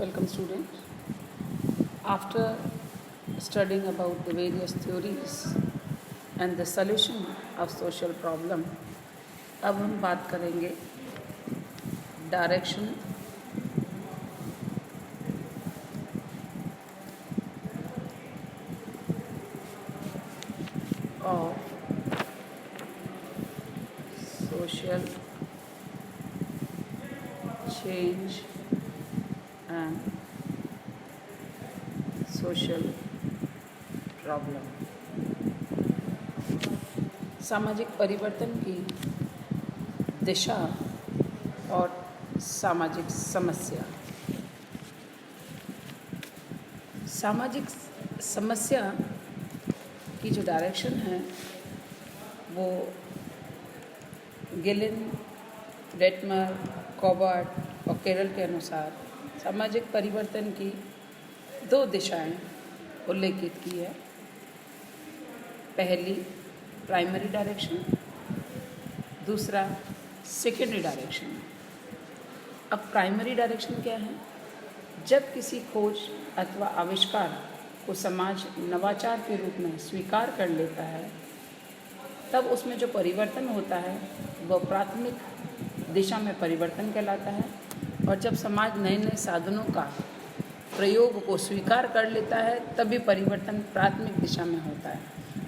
Welcome students. After studying about the various theories and the solution of social problem, अब हम बात करेंगे direction of social change and social problem. सामाजिक परिवर्तन की दिशा और सामाजिक समस्या। सामाजिक समस्या की जो डायरेक्शन है वो गिलिन, डेटमर, कॉबर्ट और केरल के अनुसार सामाजिक परिवर्तन की दो दिशाएं उल्लेखित की है। पहली प्राइमरी डायरेक्शन, दूसरा सेकेंडरी डायरेक्शन। अब प्राइमरी डायरेक्शन क्या है? जब किसी खोज अथवा आविष्कार को समाज नवाचार के रूप में स्वीकार कर लेता है तब उसमें जो परिवर्तन होता है वह प्राथमिक दिशा में परिवर्तन कहलाता है। और जब समाज नए नए साधनों का प्रयोग को स्वीकार कर लेता है तभी परिवर्तन प्राथमिक दिशा में होता है।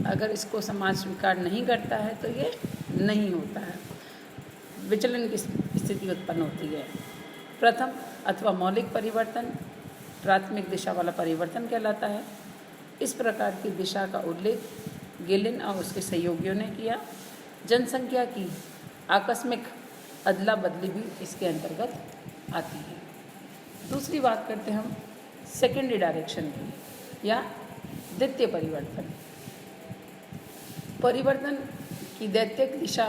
अगर इसको समाज स्वीकार नहीं करता है तो ये नहीं होता है, विचलन की स्थिति उत्पन्न होती है। प्रथम अथवा मौलिक परिवर्तन प्राथमिक दिशा वाला परिवर्तन कहलाता है। इस प्रकार की दिशा का उल्लेख गिलिन और उसके सहयोगियों ने किया। जनसंख्या की आकस्मिक अदला बदली भी इसके अंतर्गत आती है। दूसरी बात करते हैं हम सेकेंडरी डायरेक्शन की या द्वितीय परिवर्तन। परिवर्तन की दैत्यिक दिशा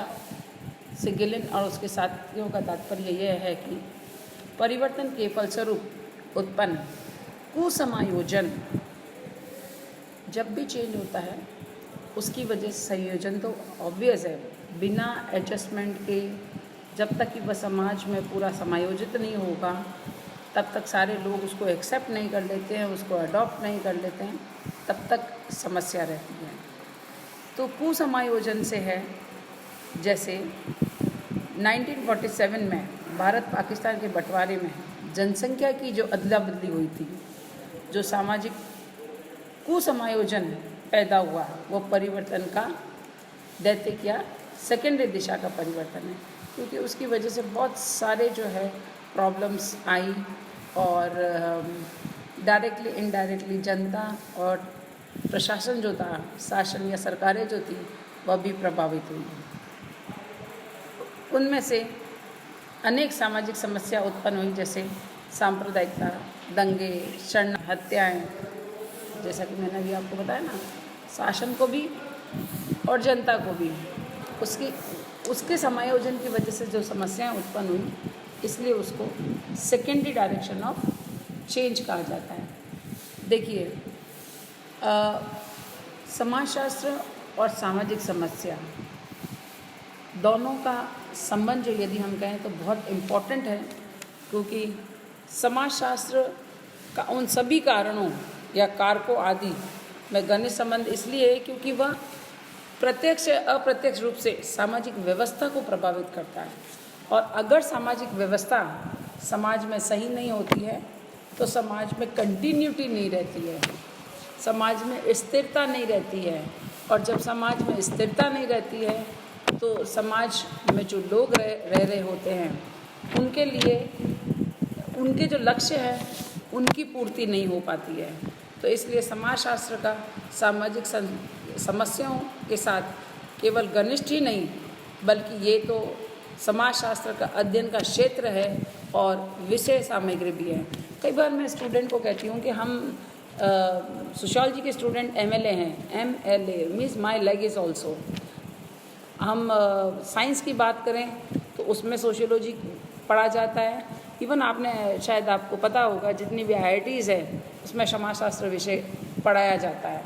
से गिलिन और उसके साथियों का तात्पर्य यह है कि परिवर्तन के फलस्वरूप उत्पन्न कुसमायोजन, जब भी चेंज होता है उसकी वजह से संयोजन तो ऑब्वियस है, बिना एडजस्टमेंट के जब तक कि वह समाज में पूरा समायोजित नहीं होगा तब तक सारे लोग उसको एक्सेप्ट नहीं कर लेते हैं, उसको अडॉप्ट नहीं कर लेते हैं, तब तक समस्या रहती है। तो कुसमायोजन से है, जैसे 1947 में भारत पाकिस्तान के बंटवारे में जनसंख्या की जो अदला बदली हुई थी, जो सामाजिक कुसमायोजन पैदा हुआ वो परिवर्तन का दैत्य या सेकेंडरी दिशा का परिवर्तन है, क्योंकि उसकी वजह से बहुत सारे जो है प्रॉब्लम्स आई और डायरेक्टली इनडायरेक्टली जनता और प्रशासन जो था, शासन या सरकारें जो थी वह भी प्रभावित हुई। उनमें से अनेक सामाजिक समस्या उत्पन्न हुई, जैसे सांप्रदायिकता, दंगे, शरण, हत्याएं। जैसा कि मैंने अभी आपको बताया ना, शासन को भी और जनता को भी उसके समायोजन की वजह से जो समस्याएं उत्पन्न हुई, इसलिए उसको सेकेंडरी डायरेक्शन ऑफ चेंज कहा जाता है। देखिए, समाजशास्त्र और सामाजिक समस्या दोनों का संबंध जो यदि हम कहें तो बहुत इम्पोर्टेंट है, क्योंकि समाजशास्त्र का उन सभी कारणों या कारकों आदि में घनिष्ठ संबंध इसलिए है क्योंकि वह प्रत्यक्ष या अप्रत्यक्ष रूप से सामाजिक व्यवस्था को प्रभावित करता है। और अगर सामाजिक व्यवस्था समाज में सही नहीं होती है तो समाज में कंटिन्यूटी नहीं रहती है, समाज में स्थिरता नहीं रहती है। और जब समाज में स्थिरता नहीं रहती है तो समाज में जो लोग रह रहे होते हैं उनके लिए उनके जो लक्ष्य है उनकी पूर्ति नहीं हो पाती है। तो इसलिए समाजशास्त्र का सामाजिक समस्याओं के साथ केवल घनिष्ठ ही नहीं बल्कि ये तो समाजशास्त्र का अध्ययन का क्षेत्र है और विषय सामग्री भी है। कई बार मैं स्टूडेंट को कहती हूँ कि हम सोशियोलॉजी के स्टूडेंट MLA हैं, MLA means my leg is also. हम साइंस की बात करें तो उसमें सोशियोलॉजी पढ़ा जाता है। इवन आपने शायद आपको पता होगा जितनी भी IITs है उसमें समाजशास्त्र विषय पढ़ाया जाता है।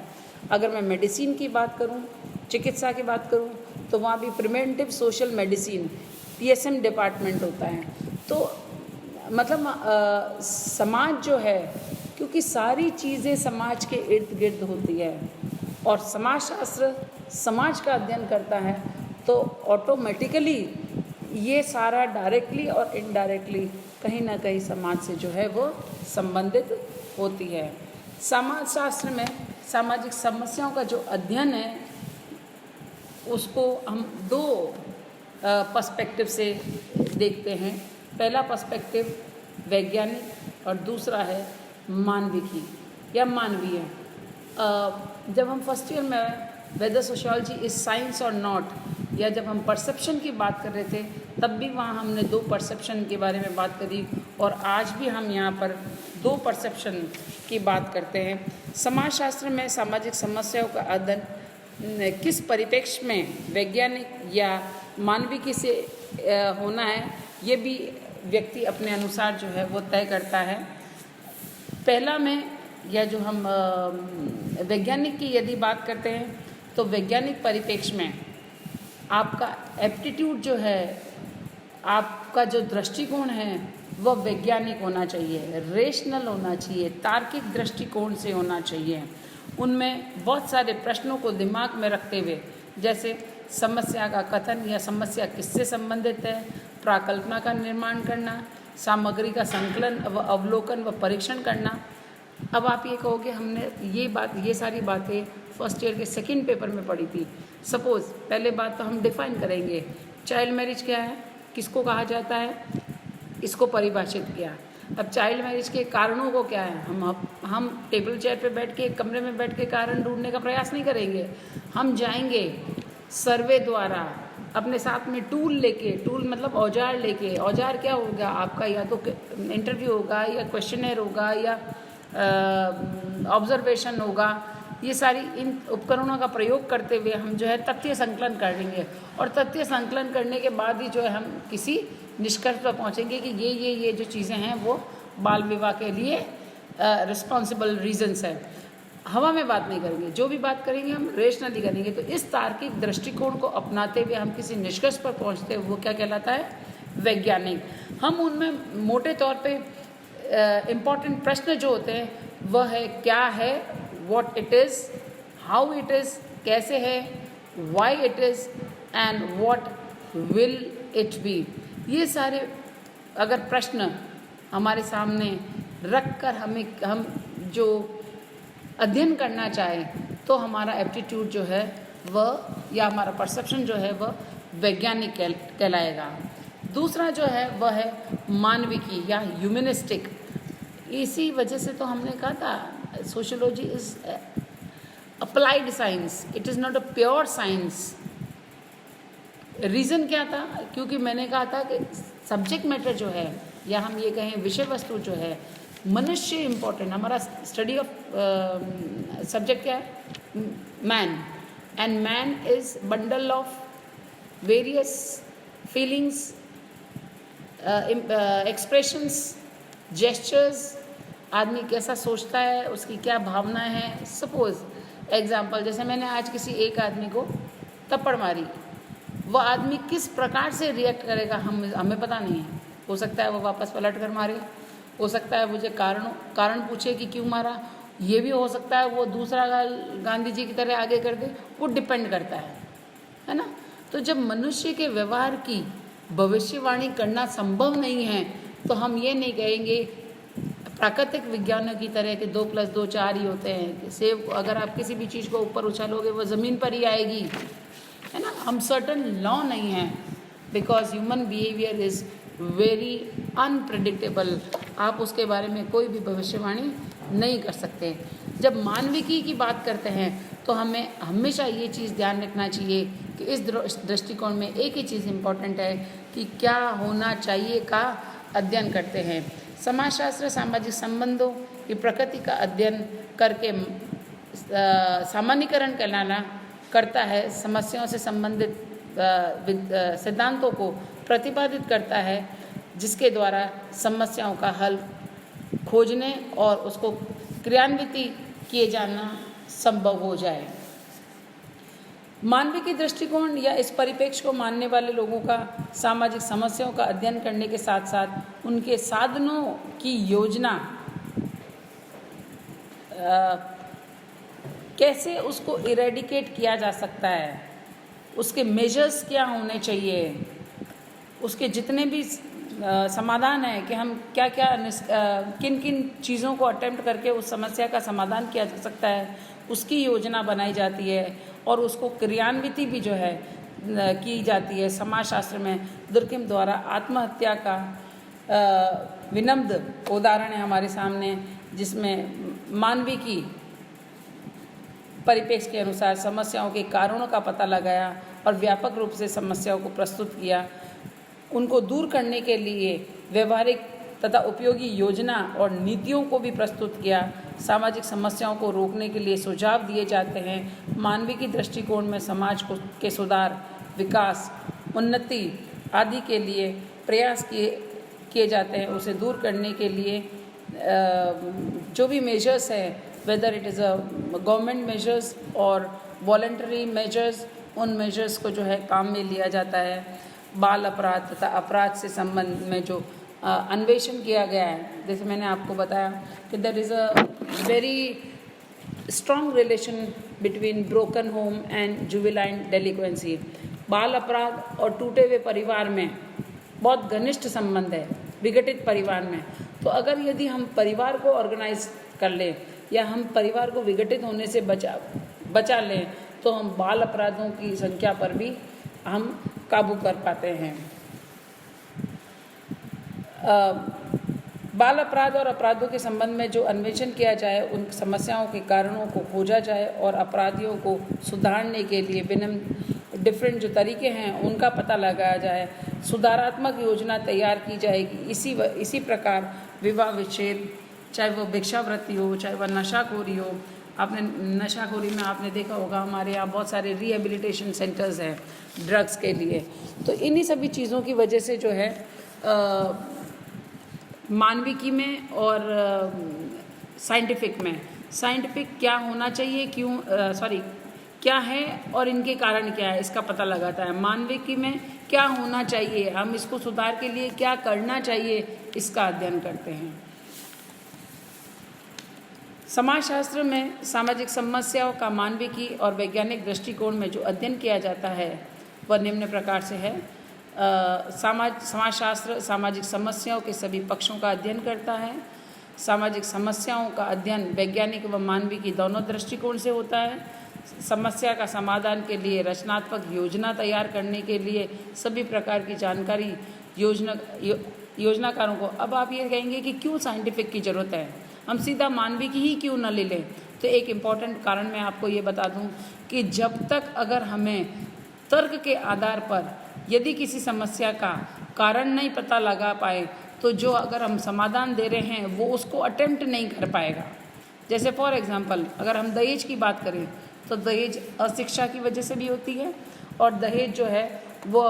अगर मैं मेडिसिन की बात करूं, चिकित्सा की बात करूं, तो वहाँ भी preventive social medicine PSM department होता है। तो मतलब समाज जो है, क्योंकि सारी चीज़ें समाज के इर्द गिर्द होती है और समाजशास्त्र समाज का अध्ययन करता है, तो ऑटोमेटिकली ये सारा डायरेक्टली और इनडायरेक्टली कहीं ना कहीं समाज से जो है वो संबंधित होती है। समाजशास्त्र में सामाजिक समस्याओं का जो अध्ययन है उसको हम दो पर्सपेक्टिव से देखते हैं। पहला पर्सपेक्टिव वैज्ञानिक और दूसरा है मानविकी या मानवीय। जब हम फर्स्ट ईयर में वेदर सोशियोलॉजी इज साइंस और नॉट, या जब हम परसेप्शन की बात कर रहे थे, तब भी वहाँ हमने दो परसेप्शन के बारे में बात करी और आज भी हम यहाँ पर दो परसेप्शन की बात करते हैं। समाजशास्त्र में सामाजिक समस्याओं का अध्ययन किस परिप्रेक्ष्य में वैज्ञानिक या मानविकी से होना है, ये भी व्यक्ति अपने अनुसार जो है वो तय करता है। पहला में या जो हम वैज्ञानिक की यदि बात करते हैं तो वैज्ञानिक परिप्रेक्ष्य में आपका एप्टीट्यूड जो है, आपका जो दृष्टिकोण है वह वैज्ञानिक होना चाहिए, रेशनल होना चाहिए, तार्किक दृष्टिकोण से होना चाहिए। उनमें बहुत सारे प्रश्नों को दिमाग में रखते हुए, जैसे समस्या का कथन या समस्या किससे संबंधित है, प्राकल्पना का निर्माण करना, सामग्री का संकलन व अवलोकन व परीक्षण करना। अब आप ये कहोगे हमने ये सारी बातें फर्स्ट ईयर के सेकंड पेपर में पढ़ी थी। सपोज़ पहले बात तो हम डिफाइन करेंगे, चाइल्ड मैरिज क्या है, किसको कहा जाता है, इसको परिभाषित किया। अब चाइल्ड मैरिज के कारणों को क्या है, हम टेबल चेयर पे बैठ के, कमरे में बैठ के कारण ढूंढने का प्रयास नहीं करेंगे। हम जाएंगे सर्वे द्वारा अपने साथ में टूल लेके, टूल मतलब औजार लेके। औजार क्या होगा आपका, या तो इंटरव्यू होगा या क्वेश्चनर होगा या ऑब्जर्वेशन होगा। ये सारी इन उपकरणों का प्रयोग करते हुए हम जो है तथ्य संकलन करेंगे और तथ्य संकलन करने के बाद ही जो है हम किसी निष्कर्ष पर पहुंचेंगे कि ये जो चीज़ें हैं वो बाल विवाह के लिए रिस्पॉन्सिबल रीजंस है। हवा में बात नहीं करेंगे, जो भी बात करेंगे हम रेशनली करेंगे। तो इस तार्किक दृष्टिकोण को अपनाते हुए हम किसी निष्कर्ष पर पहुंचते हैं, वो क्या कहलाता है, वैज्ञानिक। हम उनमें मोटे तौर पे इम्पॉर्टेंट प्रश्न जो होते हैं वह है क्या है, what it is, how it is, कैसे है, why it is and what will it be. ये सारे अगर प्रश्न हमारे सामने रख कर हम जो अध्ययन करना चाहें तो हमारा एप्टीट्यूड जो है वह या हमारा परसेप्शन जो है वह वैज्ञानिक कहलाएगा। दूसरा जो है वह है मानविकी या ह्यूमनिस्टिक। इसी वजह से तो हमने कहा था sociology is applied science, it is not a pure science. Reason क्या था, क्योंकि मैंने कहा था कि सब्जेक्ट मैटर जो है या हम ये कहें विषय वस्तु जो है, मनुष्य इम्पोर्टेंट। हमारा स्टडी ऑफ सब्जेक्ट क्या है, man, and man is bundle of various feelings, expressions, gestures. आदमी कैसा सोचता है, उसकी क्या भावनाएं हैं। सपोज एग्जाम्पल, जैसे मैंने आज किसी एक आदमी को थप्पड़ मारी, वह आदमी किस प्रकार से रिएक्ट करेगा हमें पता नहीं है। हो सकता है वो वापस पलट कर मारे, हो सकता है मुझे कारण पूछे कि क्यों मारा, ये भी हो सकता है वो दूसरा गांधी जी की तरह आगे कर दे। वो डिपेंड करता है ना। तो जब मनुष्य के व्यवहार की भविष्यवाणी करना संभव नहीं है तो हम ये नहीं कहेंगे प्राकृतिक विज्ञानों की तरह कि 2 + 2 4 ही होते हैं। सेब अगर आप किसी भी चीज़ को ऊपर उछालोगे वो ज़मीन पर ही आएगी, है ना। हम सर्टन लॉ नहीं हैं, because human behaviour is very unpredictable. आप उसके बारे में कोई भी भविष्यवाणी नहीं कर सकते। जब मानविकी की बात करते हैं तो हमें हमेशा ये चीज़ ध्यान रखना चाहिए कि इस दृष्टिकोण में एक ही चीज़ इम्पॉर्टेंट है कि क्या होना चाहिए का अध्ययन करते हैं। समाजशास्त्र सामाजिक संबंधों की प्रकृति का अध्ययन करके सामान्यीकरण करता है, समस्याओं से संबंधित सिद्धांतों को प्रतिपादित करता है, जिसके द्वारा समस्याओं का हल खोजने और उसको क्रियान्वित किए जाना संभव हो जाए। मानविकी दृष्टिकोण या इस परिप्रेक्ष्य को मानने वाले लोगों का सामाजिक समस्याओं का अध्ययन करने के साथ साथ उनके साधनों की योजना कैसे उसको इरेडिकेट किया जा सकता है, उसके मेजर्स क्या होने चाहिए, उसके जितने भी समाधान है कि हम क्या क्या किन किन चीज़ों को अटेम्प्ट करके उस समस्या का समाधान किया जा सकता है, उसकी योजना बनाई जाती है और उसको क्रियान्विति भी जो है की जाती है। समाजशास्त्र में दुर्किम द्वारा आत्महत्या का विनम्र उदाहरण है हमारे सामने, जिसमें मानविकी परिप्रेक्ष्य के अनुसार समस्याओं के कारणों का पता लगाया और व्यापक रूप से समस्याओं को प्रस्तुत किया, उनको दूर करने के लिए व्यवहारिक तथा उपयोगी योजना और नीतियों को भी प्रस्तुत किया। सामाजिक समस्याओं को रोकने के लिए सुझाव दिए जाते हैं। मानविकी दृष्टिकोण में समाज के सुधार, विकास, उन्नति आदि के लिए प्रयास किए जाते हैं। उसे दूर करने के लिए जो भी मेजर्स है, whether it is a government measures और वॉलंटरी मेजर्स, उन मेजर्स को जो है काम में लिया जाता है। बाल अपराध तथा अपराध से संबंध में जो अन्वेषण किया गया है, जैसे मैंने आपको बताया कि there is a very strong relation between broken home and juvenile delinquency. बाल अपराध और टूटे हुए परिवार में बहुत घनिष्ठ संबंध है, विघटित परिवार में। तो अगर यदि हम परिवार को ऑर्गेनाइज कर लें या हम परिवार को विघटित होने से बचा लें, तो हम बाल अपराधों की संख्या पर भी हम काबू कर पाते हैं। बाल अपराध और अपराधों के संबंध में जो अन्वेषण किया जाए, उन समस्याओं के कारणों को खोजा जाए और अपराधियों को सुधारने के लिए डिफरेंट जो तरीके हैं उनका पता लगाया जाए। सुधारात्मक योजना तैयार की जाएगी। इसी प्रकार विवाह विच्छेद, चाहे वो भिक्षावृत्ति हो, चाहे वह नशाखोरी हो। आपने नशाखोरी में आपने देखा होगा हमारे यहाँ बहुत सारे रिहेबिलिटेशन सेंटर्स हैं ड्रग्स के लिए। तो इन्हीं सभी चीज़ों की वजह से जो है मानविकी में और साइंटिफिक क्या होना चाहिए, क्या है और इनके कारण क्या है, इसका पता लगाता है। मानविकी में क्या होना चाहिए, हम इसको सुधार के लिए क्या करना चाहिए, इसका अध्ययन करते हैं। समाजशास्त्र में सामाजिक समस्याओं का मानविकी और वैज्ञानिक दृष्टिकोण में जो अध्ययन किया जाता है वह निम्न प्रकार से है। समाजशास्त्र सामाजिक समस्याओं के सभी पक्षों का अध्ययन करता है। सामाजिक समस्याओं का अध्ययन वैज्ञानिक व मानविकी दोनों दृष्टिकोण से होता है। समस्या का समाधान के लिए रचनात्मक योजना तैयार करने के लिए सभी प्रकार की जानकारी योजनाकारों को। अब आप ये कहेंगे कि क्यों साइंटिफिक की ज़रूरत है, हम सीधा मानविकी ही क्यों न ले लें? तो एक इम्पॉर्टेंट कारण मैं आपको ये बता दूं कि जब तक अगर हमें तर्क के आधार पर यदि किसी समस्या का कारण नहीं पता लगा पाए, तो जो अगर हम समाधान दे रहे हैं वो उसको अटेम्प्ट नहीं कर पाएगा। जैसे फॉर एग्जांपल अगर हम दहेज की बात करें तो दहेज अशिक्षा की वजह से भी होती है, और दहेज जो है वो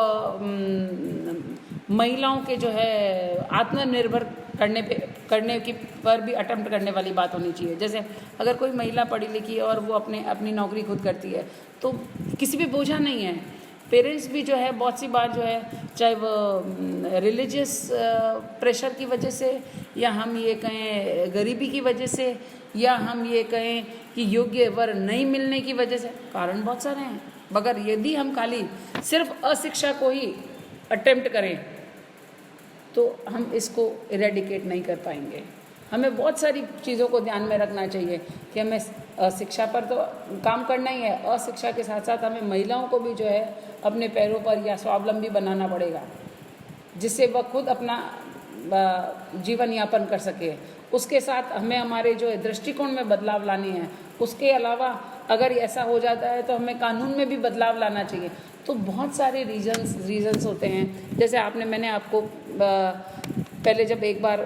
महिलाओं के जो है आत्मनिर्भर करने की पर भी अटेम्प्ट करने वाली बात होनी चाहिए। जैसे अगर कोई महिला पढ़ी लिखी है और वो अपनी नौकरी खुद करती है तो किसी पे बोझा नहीं है। पेरेंट्स भी जो है बहुत सी बार जो है, चाहे वो रिलीजियस प्रेशर की वजह से, या हम ये कहें गरीबी की वजह से, या हम ये कहें कि योग्य वर नहीं मिलने की वजह से, कारण बहुत सारे हैं। मगर यदि हम खाली सिर्फ अशिक्षा को ही अटेम्प्ट करें तो हम इसको इरेडिकेट नहीं कर पाएंगे। हमें बहुत सारी चीज़ों को ध्यान में रखना चाहिए कि हमें शिक्षा पर तो काम करना ही है, अशिक्षा के साथ साथ हमें महिलाओं को भी जो है अपने पैरों पर या स्वावलंबी बनाना पड़ेगा, जिससे वह खुद अपना जीवन यापन कर सके। उसके साथ हमें हमारे जो दृष्टिकोण में बदलाव लानी है। उसके अलावा अगर ऐसा हो जाता है तो हमें कानून में भी बदलाव लाना चाहिए। तो बहुत सारे रीजंस होते हैं। जैसे मैंने आपको पहले जब एक बार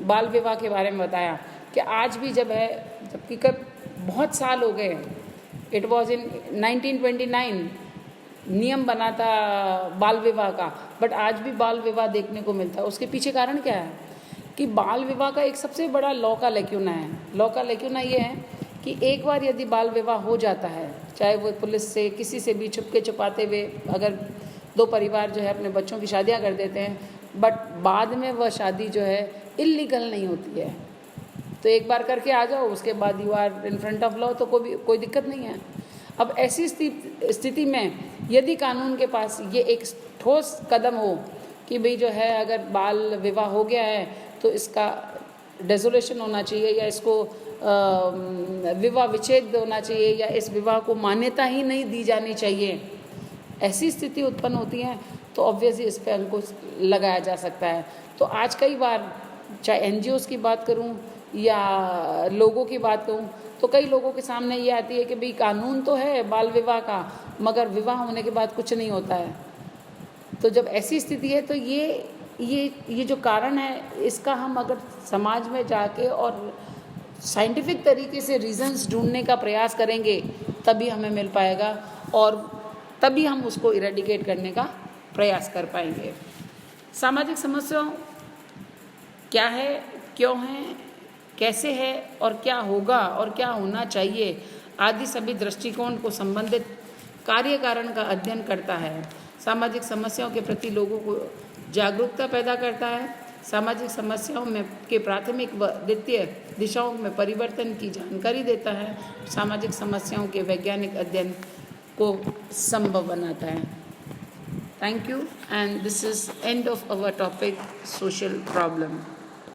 बाल विवाह के बारे में बताया कि आज भी जबकि बहुत साल हो गए, इट वॉज इन 1929 नियम बना था बाल विवाह का, बट आज भी बाल विवाह देखने को मिलता है। उसके पीछे कारण क्या है कि बाल विवाह का एक सबसे बड़ा लॉ का लेक्यूना है। लॉ का लेक्यूना ये है कि एक बार यदि बाल विवाह हो जाता है, चाहे वो पुलिस से किसी से भी छुपके छुपाते हुए अगर दो परिवार जो है अपने बच्चों की शादियां कर देते हैं, बट बाद में वह शादी जो है इलीगल नहीं होती है। तो एक बार करके आ जाओ, उसके बाद you are in front of law, तो कोई दिक्कत नहीं है। अब ऐसी स्थिति में यदि कानून के पास ये एक ठोस कदम हो कि भाई जो है अगर बाल विवाह हो गया है तो इसका डेसोलेशन होना चाहिए, या इसको विवाह विच्छेद होना चाहिए, या इस विवाह को मान्यता ही नहीं दी जानी चाहिए, ऐसी स्थिति उत्पन्न होती है तो ऑब्वियसली इस पर अंकुश लगाया जा सकता है। तो आज कई बार चाहे एनजीओज़ की बात करूं या लोगों की बात करूं, तो कई लोगों के सामने ये आती है कि भाई कानून तो है बाल विवाह का, मगर विवाह होने के बाद कुछ नहीं होता है। तो जब ऐसी स्थिति है तो ये जो कारण है, इसका हम अगर समाज में जाके और साइंटिफिक तरीके से रीजंस ढूंढने का प्रयास करेंगे तभी हमें मिल पाएगा, और तभी हम उसको इरेडिकेट करने का प्रयास कर पाएंगे। सामाजिक समस्याओं क्या है, क्यों है, कैसे है और क्या होगा और क्या होना चाहिए आदि सभी दृष्टिकोण को संबंधित कार्य कारण का अध्ययन करता है। सामाजिक समस्याओं के प्रति लोगों को जागरूकता पैदा करता है। सामाजिक समस्याओं में के प्राथमिक व द्वितीय दिशाओं में परिवर्तन की जानकारी देता है। सामाजिक समस्याओं के वैज्ञानिक अध्ययन को संभव बनाता है। Thank you, and this is end of our topic social problem.